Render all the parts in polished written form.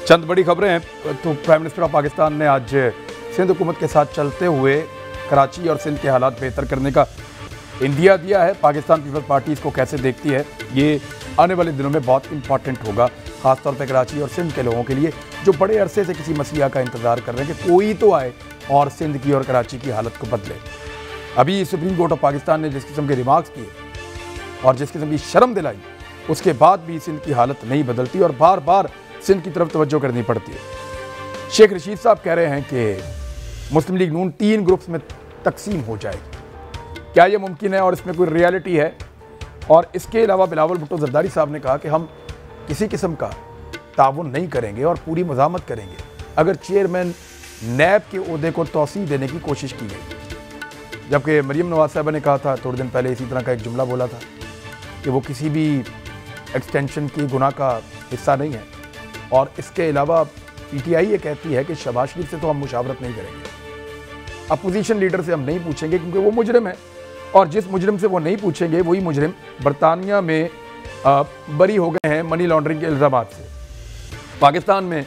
चंद बड़ी खबरें हैं। तो प्राइम मिनिस्टर ऑफ पाकिस्तान ने आज सिंध हुकूमत के साथ चलते हुए कराची और सिंध के हालात बेहतर करने का इंदिया दिया है। पाकिस्तान पीपल्स पार्टी इसको कैसे देखती है, ये आने वाले दिनों में बहुत इंपॉर्टेंट होगा, ख़ासतौर पर कराची और सिंध के लोगों के लिए जो बड़े अरसे से किसी मसीहा का इंतज़ार कर रहे हैं कि कोई तो आए और सिंध की और कराची की हालत को बदले। अभी सुप्रीम कोर्ट ऑफ पाकिस्तान ने जिस किस्म के रिमार्क्स किए और जिस किस्म की शर्म दिलाई, उसके बाद भी सिंध की हालत नहीं बदलती और बार बार सिंध की तरफ तवज्जो करनी पड़ती है। शेख रशीद साहब कह रहे हैं कि मुस्लिम लीग नून 3 ग्रुप्स में तकसीम हो जाएगी। क्या ये मुमकिन है और इसमें कोई रियलिटी है? और इसके अलावा बिलावल भुट्टो जरदारी साहब ने कहा कि हम किसी किस्म का ताउन नहीं करेंगे और पूरी मज़ामत करेंगे अगर चेयरमैन नैब के ओहदे को तौसीह देने की कोशिश की गई। जबकि मरीम नवाज साहबा ने कहा था थोड़े दिन पहले, इसी तरह का एक जुमला बोला था कि वो किसी भी एक्सटेंशन की गुनाह का हिस्सा नहीं है। और इसके अलावा पीटीआई ये कहती है कि शहबाज शरीफ से तो हम मुशावरत नहीं करेंगे, अपोजिशन लीडर से हम नहीं पूछेंगे क्योंकि वो मुजरिम है और जिस मुजरिम से वो नहीं पूछेंगे वही मुजरिम बरतानिया में बरी हो गए हैं मनी लॉन्ड्रिंग के इल्ज़ामात से। पाकिस्तान में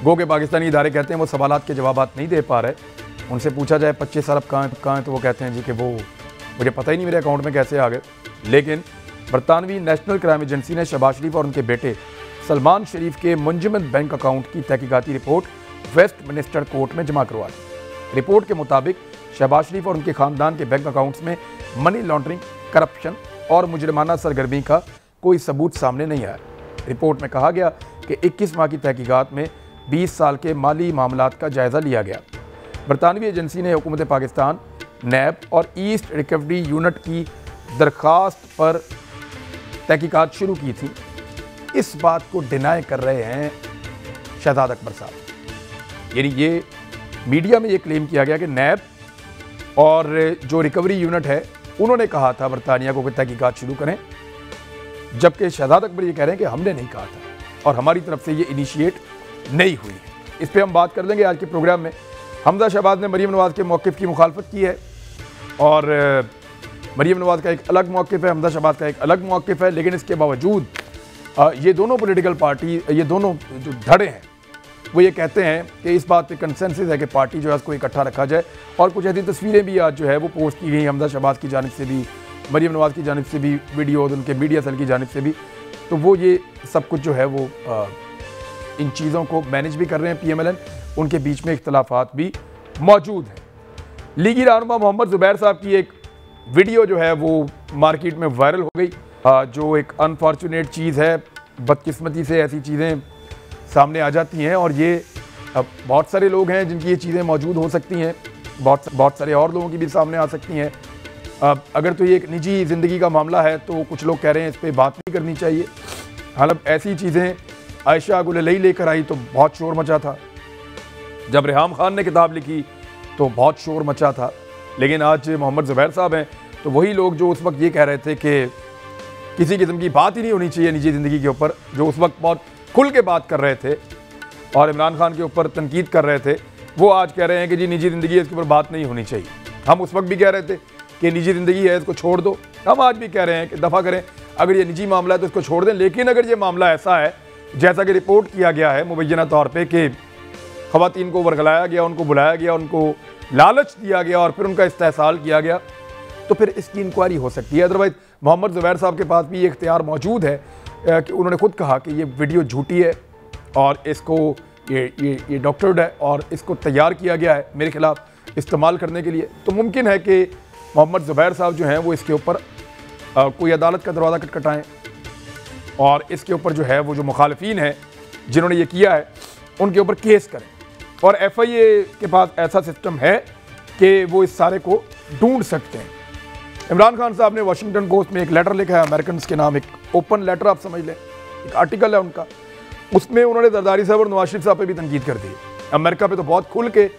गो के पाकिस्तानी इदारे कहते हैं वो सवालात के जवाबात नहीं दे पा रहे। उनसे पूछा जाए 25 अरब कहाँ हैं तो वो कहते हैं जी कि वो मुझे पता ही नहीं मेरे अकाउंट में कैसे आ गए। लेकिन बरतानवी नेशनल क्राइम एजेंसी ने शहबाज शरीफ और उनके बेटे सलमान शरीफ के मुंजमद बैंक अकाउंट की तहकीकाती रिपोर्ट वेस्टमिनिस्टर कोर्ट में जमा करवा दी। रिपोर्ट के मुताबिक शहबाज शरीफ और उनके खानदान के बैंक अकाउंट्स में मनी लॉन्ड्रिंग, करप्शन और मुजरिमाना सरगर्मी का कोई सबूत सामने नहीं आया। रिपोर्ट में कहा गया कि 21 माह की तहकीकात में 20 साल के माली मामलात का जायज़ा लिया गया। बरतानवी एजेंसी ने हुकूमत पाकिस्तान, नैब और ईस्ट रिकवरी यूनिट की दरख्वास्त पर तहकीकात शुरू की थी। इस बात को डिनाई कर रहे हैं शहजाद अकबर साहब। यानी ये मीडिया में ये क्लेम किया गया कि नैब और जो रिकवरी यूनिट है उन्होंने कहा था बरतानिया को कि तहकीकात शुरू करें, जबकि शहजाद अकबर ये कह रहे हैं कि हमने नहीं कहा था और हमारी तरफ से ये इनिशिएट नहीं हुई है। इस पर हम बात कर लेंगे आज के प्रोग्राम में। हमजा शहबाज ने मरीम नवाज़ के मौक़िफ़ की मुखालफत की है और मरीम नवाज़ का एक अलग मौक़िफ़ है, हमजा शहबाज का एक अलग मौक़िफ़ है। लेकिन इसके बावजूद ये दोनों पॉलिटिकल पार्टी, ये दोनों जो धड़े हैं वो ये कहते हैं कि इस बात पे कंसेंसस है कि पार्टी जो है उसको इकट्ठा रखा जाए। और कुछ ऐसी तस्वीरें भी आज जो है वो पोस्ट की गई हमजा शहबाज की जानिब से भी, मरीम नवाज़ की जानिब से भी, वीडियोज़ उनके मीडिया सेल की जानिब से भी। तो वो ये सब कुछ जो है वो इन चीज़ों को मैनेज भी कर रहे हैं PMLN, उनके बीच में इख्तलाफात भी मौजूद हैं। लीगी रहनुमा मोहम्मद ज़ुबैर साहब की एक वीडियो जो है वो मार्केट में वायरल हो गई, जो एक अनफॉर्चुनेट चीज़ है। बदकिस्मती से ऐसी चीज़ें सामने आ जाती हैं और ये बहुत सारे लोग हैं जिनकी ये चीज़ें मौजूद हो सकती हैं, बहुत सारे और लोगों की भी सामने आ सकती हैं। अगर तो ये एक निजी ज़िंदगी का मामला है तो कुछ लोग कह रहे हैं इस पर बात नहीं करनी चाहिए। हालांकि ऐसी चीज़ें आयशा गुललई लेकर आई तो बहुत शोर मचा था, जब रेहाम खान ने किताब लिखी तो बहुत शोर मचा था। लेकिन आज मोहम्मद ज़ुबैर साहब हैं तो वही लोग जो उस वक्त ये कह रहे थे कि किसी किस्म की बात ही नहीं होनी चाहिए निजी ज़िंदगी के ऊपर, जो उस वक्त बहुत खुल के बात कर रहे थे और इमरान खान के ऊपर तनकीद कर रहे थे, वो आज कह रहे हैं कि जी निजी ज़िंदगी है, इसके ऊपर बात नहीं होनी चाहिए। हम उस वक्त भी कह रहे थे कि निजी ज़िंदगी है, इसको छोड़ दो। हम आज भी कह रहे हैं कि दफ़ा करें, अगर ये निजी मामला है तो इसको छोड़ दें। लेकिन अगर ये मामला ऐसा है जैसा कि रिपोर्ट किया गया है मुबैना तौर पर कि ख़वातीन को वर्गलाया गया, उनको बुलाया गया, उनको लालच दिया गया और फिर उनका इस्तेहसाल किया गया, तो फिर इसकी इंक्वायरी हो सकती है। अदरवाइज़ मोहम्मद ज़ुबैर साहब के पास भी ये इख्तियार मौजूद है कि उन्होंने खुद कहा कि ये वीडियो झूठी है और इसको ये डॉक्टर्ड है और इसको तैयार किया गया है मेरे खिलाफ इस्तेमाल करने के लिए। तो मुमकिन है कि मोहम्मद ज़ुबैर साहब जो हैं वो इसके ऊपर कोई अदालत का दरवाज़ा खटखटाएँ और इसके ऊपर जो है वो जो मुखालिफिन हैं जिन्होंने ये किया है उनके ऊपर केस करें। और FIA के पास ऐसा सिस्टम है कि वो इस सारे को ढूंढ सकते हैं। इमरान खान साहब ने वाशिंगटन पोस्ट में एक लेटर लिखा है अमेरिकन के नाम, एक ओपन लेटर आप समझ लें, एक आर्टिकल है उनका। उसमें उन्होंने जरदारी साहब और नवाज शरीफ साहब पे भी तनकीद कर दी है। अमेरिका पे तो बहुत खुल के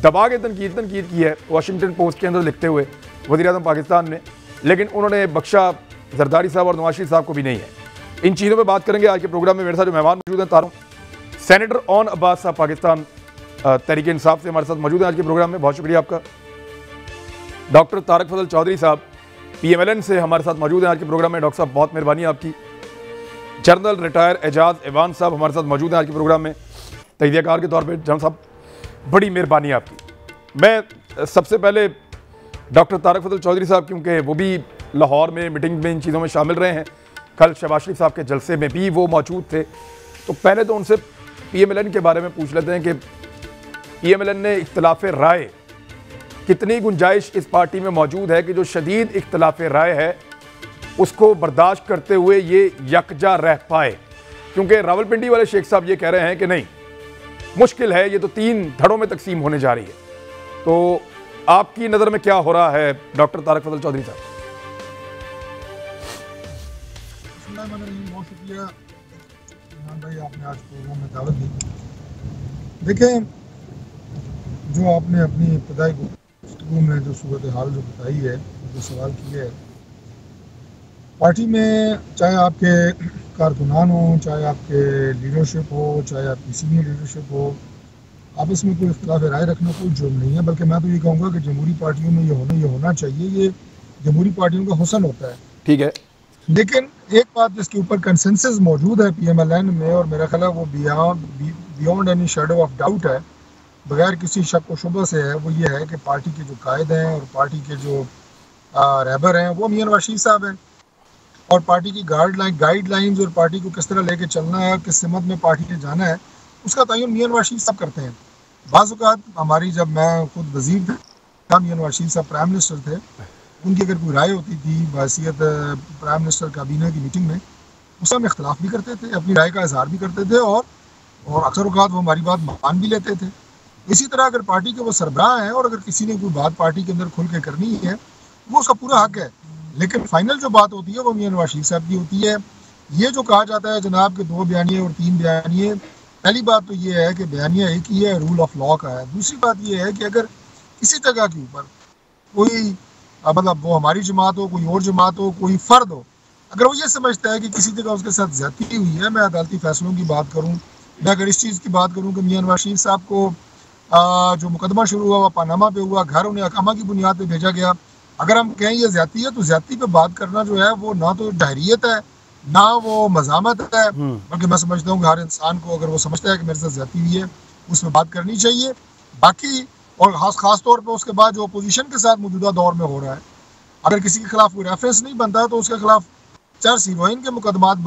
दबा के तनकीद की है वाशिंगटन पोस्ट के अंदर लिखते हुए वज़ीर-ए-आज़म पाकिस्तान ने, लेकिन उन्होंने बख्शा जरदारी साहब और नवाज शरीफ साहब को भी नहीं है। इन चीज़ों पर बात करेंगे आज के प्रोग्राम में। मेरे साथ जो मेहमान मौजूद हैं, तारों सेनेटर ओन अब्बास साहब पाकिस्तान तहरीक इंसाफ से हमारे साथ मौजूद हैं आज के प्रोग्राम में, बहुत शुक्रिया आपका। डॉक्टर तारक फजल चौधरी साहब PMLN से हमारे साथ मौजूद हैं आज के प्रोग्राम में। डॉक्टर साहब बहुत मेहरबानी आपकी। जनरल रिटायर एजाज ईवान साहब हमारे साथ मौजूद हैं आज के प्रोग्राम में। तजज़ियाकार के तौर पे जनाब साहब बड़ी मेहरबानी आपकी। मैं सबसे पहले डॉक्टर तारक फजल चौधरी साहब, क्योंकि वो भी लाहौर में मीटिंग में इन चीज़ों में शामिल रहे हैं, कल शहबाज शरीफ साहब के जलसे में भी वो मौजूद थे, तो पहले तो उनसे PMLN के बारे में पूछ लेते हैं कि PMLN ने इख्तलाफ राय, कितनी गुंजाइश इस पार्टी में मौजूद है कि जो शदीद इख्तलाफ राय है उसको बर्दाश्त करते हुए ये यकजा रह पाए, क्योंकि रावलपिंडी वाले शेख साहब ये कह रहे हैं कि नहीं, मुश्किल है, ये तो 3 धड़ों में तकसीम होने जा रही है। तो आपकी नज़र में क्या हो रहा है डॉक्टर तारक फजल चौधरी साहब? बहुत शुक्रिया भाई, आपने आज प्रोग्राम में दावत दी। देखें, जो आपने अपनी इब्तदाई गुफ्तगू में जो सूरत हाल जो बताई है, जो सवाल किए है, पार्टी में चाहे आपके कारकुनान हो, चाहे आपके लीडरशिप हो, चाहे आपकी सीनियर लीडरशिप हो, आपस में कोई इख्तिलाफ राय रखना कोई जुर्म नहीं है, बल्कि मैं तो ये कहूँगा कि जमहूरी पार्टियों में ये होना चाहिए, ये जमहूरी पार्टियों का हुस्न होता है। ठीक है, लेकिन एक बात जिसके ऊपर कंसेंसस मौजूद है PMLN में, और मेरा ख्याल है वो beyond any shadow of doubt है, बगैर किसी शक व शुबा से है, वो ये है कि पार्टी के जो कायद हैं और पार्टी के जो रहबर हैं वो मियां नवाज शरीफ साहब हैं, और पार्टी की गाइडलाइंस और पार्टी को किस तरह लेके चलना है, किस सिमत में पार्टी ने जाना है, उसका तयन मियां नवाज शरीफ साहब करते हैं। बाज़ औक़ात हमारी, जब मैं खुद वज़ीर था, मियां नवाज शरीफ साहब प्राइम मिनिस्टर थे, उनकी अगर कोई राय होती थी बहैसियत प्राइम मिनिस्टर काबीना की मीटिंग में, उससे हम इख्तलाफ भी करते थे, अपनी राय का इजहार भी करते थे, और अक्सर औक़ात वो हमारी बात मान भी लेते थे। इसी तरह अगर पार्टी के वो सरबराह हैं और अगर किसी ने कोई बात पार्टी के अंदर खुल के करनी है, वो उसका पूरा हक है, लेकिन फाइनल जो बात होती है वो मियां नवाज शरीफ साहब की होती है। ये जो कहा जाता है जनाब के 2 बयानिए और 3 बयानिए, पहली बात तो ये है कि बयानिया एक ही है, रूल ऑफ लॉ का है। दूसरी बात ये है कि अगर किसी जगह के ऊपर कोई मतलब वो हमारी जमात हो, कोई और जमात हो, कोई फ़र्द हो, अगर वो ये समझता है कि किसी जगह उसके साथ ज़्यादती हुई है, मैं अदालती फैसलों की बात करूँ, मैं अगर इस चीज़ की बात करूँ कि मियां नवाज शरीफ साहब को जो मुकदमा शुरू हुआ पनामा पे हुआ, घर उन्हें अकामा की बुनियाद पे भेजा गया, अगर हम कहें ये ज़्यादती है, तो ज़्यादती पे बात करना जो है वो ना तो डहरियत है, ना वो मज़ामत है, बल्कि मैं समझता हूँ कि हर इंसान को अगर वो समझता है कि मेरे साथ ज़्यादती हुई है, उसमें बात करनी चाहिए। बाकी और ख़ास तौर पर उसके बाद जो अपोजिशन के साथ मौजूदा दौर में हो रहा है, अगर किसी के खिलाफ कोई रेफरेंस नहीं बनता है तो उसके खिलाफ 4 हीरोइन के मुकदमात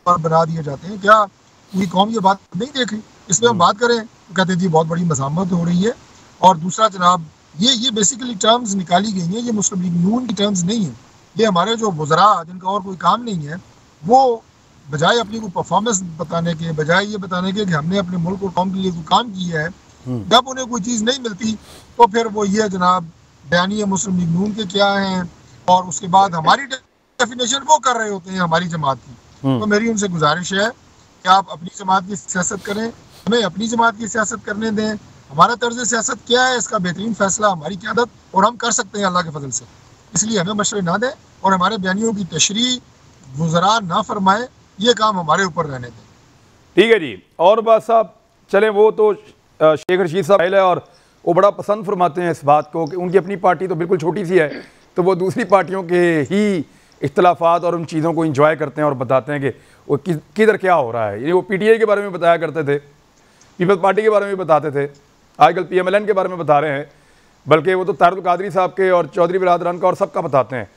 बना दिए जाते हैं। क्या पूरी कौम ये बात नहीं देख रही? इसमें हम बात करें तो कहते हैं जी बहुत बड़ी मज़ामत हो रही है। और दूसरा जनाब, ये बेसिकली टर्म्स निकाली गई हैं, ये मुस्लिम लीग नून की टर्म्स नहीं है, ये हमारे जो वज़रा जिनका और कोई काम नहीं है, वो बजाय अपनी कोई परफॉर्मेंस बताने के, बजाय ये बताने के कि हमने अपने मुल्क और कौम के लिए कोई काम किया है, जब उन्हें कोई चीज़ नहीं मिलती तो फिर वो ये जनाब बयानिया मुस्लिम लीग नून के क्या हैं, और उसके बाद हमारी डेफिनेशन वो कर रहे होते हैं हमारी जमात की। तो मेरी उनसे गुजारिश है कि आप अपनी जमात की सियासत करें, हमें अपनी जमात की सियासत करने दें। हमारा तर्ज सियासत क्या है, इसका बेहतरीन फैसला हमारी क़यादत और हम कर सकते हैं अल्लाह के फजल से, इसलिए हमें मशवरे ना दें और हमारे बयानियों की तशरीह गुज़रा ना फरमाए, ये काम हमारे ऊपर रहने दें। ठीक है जी। और बात साहब चले, वो तो शेख रशीद साहब है और वो बड़ा पसंद फरमाते हैं इस बात को कि उनकी अपनी पार्टी तो बिल्कुल छोटी सी है, तो वो दूसरी पार्टियों के ही इख्तलाफात और उन चीज़ों को इंजॉय करते हैं और बताते हैं कि वो किधर क्या हो रहा है। यानी वो PTI के बारे में बताया करते थे, पीपल्स पार्टी के बारे में भी बताते थे, आजकल PMLN के बारे में बता रहे हैं, बल्कि वो तो तारुल कादरी साहब के और चौधरी बिरादरान का और सबका बताते हैं।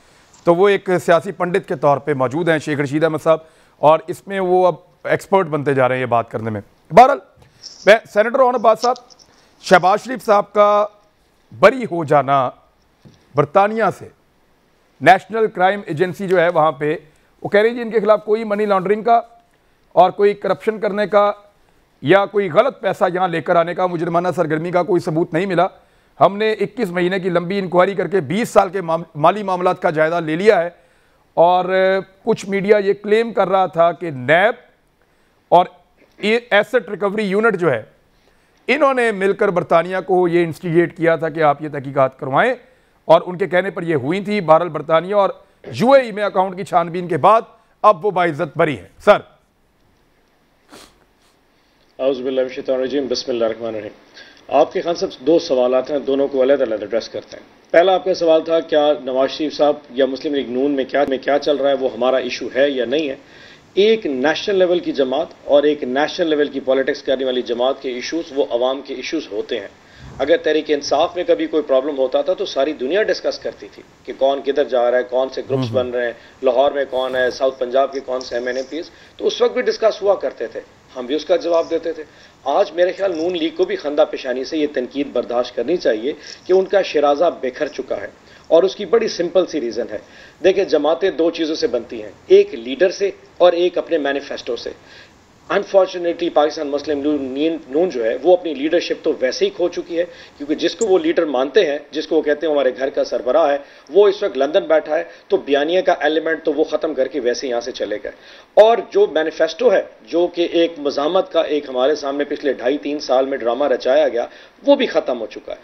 तो वो एक सियासी पंडित के तौर पे मौजूद हैं शेख रशीद अहमद साहब, और इसमें वो अब एक्सपर्ट बनते जा रहे हैं ये बात करने में। बहरहाल मैं सेनेटर ओन अब्बास साहब, शहबाज शरीफ साहब का बरी हो जाना बरतानिया से, नेशनल क्राइम एजेंसी जो है वहाँ पे वो कह रही है जी इनके खिलाफ कोई मनी लॉन्ड्रिंग का और कोई करप्शन करने का या कोई गलत पैसा यहाँ लेकर आने का, मुजरिमाना सरगर्मी का कोई सबूत नहीं मिला। हमने 21 महीने की लंबी इंक्वायरी करके 20 साल के माली मामलात का जायज़ा ले लिया है। और कुछ मीडिया ये क्लेम कर रहा था कि नैब और एसेट रिकवरी यूनिट जो है, इन्होंने मिलकर बरतानिया को ये इंस्टिगेट किया था कि आप ये तहकीकात करवाएं, और उनके कहने पर ये हुई थी। बहरहाल बरतानिया और UAE में अकाउंट की छानबीन के बाद अब वो बाइज्जत बरी है। सर बिस्मिल्लाहिर्रहमानिर्रहीम। आपके खान साहब 2 सवालात हैं, दोनों को अलग-अलग एड्रेस करते हैं। पहला आपका सवाल था क्या नवाज शरीफ साहब या मुस्लिम लीग नून में क्या चल रहा है वो हमारा इशू है या नहीं है। एक नेशनल लेवल की जमात और एक नेशनल लेवल की पॉलिटिक्स करने वाली जमात के इश्यूज वो अवाम के इश्यूज होते हैं। अगर तहरीक इंसाफ में कभी कोई प्रॉब्लम होता था तो सारी दुनिया डिस्कस करती थी कि कौन किधर जा रहा है, कौन से ग्रुप्स बन रहे हैं, लाहौर में कौन है, साउथ पंजाब के कौन से MNPs, तो उस वक्त भी डिस्कस हुआ करते थे, हम भी उसका जवाब देते थे। आज मेरे ख्याल नून लीग को भी खंदा पेशानी से ये तनकीद बर्दाश्त करनी चाहिए कि उनका शराजा बिखर चुका है, और उसकी बड़ी सिंपल सी रीज़न है। देखिए, जमातें दो चीज़ों से बनती हैं, एक लीडर से और एक अपने मैनिफेस्टो से। अनफॉर्चुनेटली पाकिस्तान मुस्लिम नून जो है वो अपनी लीडरशिप तो वैसे ही खो चुकी है, क्योंकि जिसको वो लीडर मानते हैं, जिसको वो कहते हैं हमारे घर का सरबराह है, वो इस वक्त लंदन बैठा है, तो बयानिया का एलिमेंट तो वो ख़त्म करके वैसे यहाँ से चले गए। और जो मैनिफेस्टो है, जो कि एक मज़ामत का एक हमारे सामने पिछले 2.5-3 साल में ड्रामा रचाया गया, वो भी ख़त्म हो चुका है।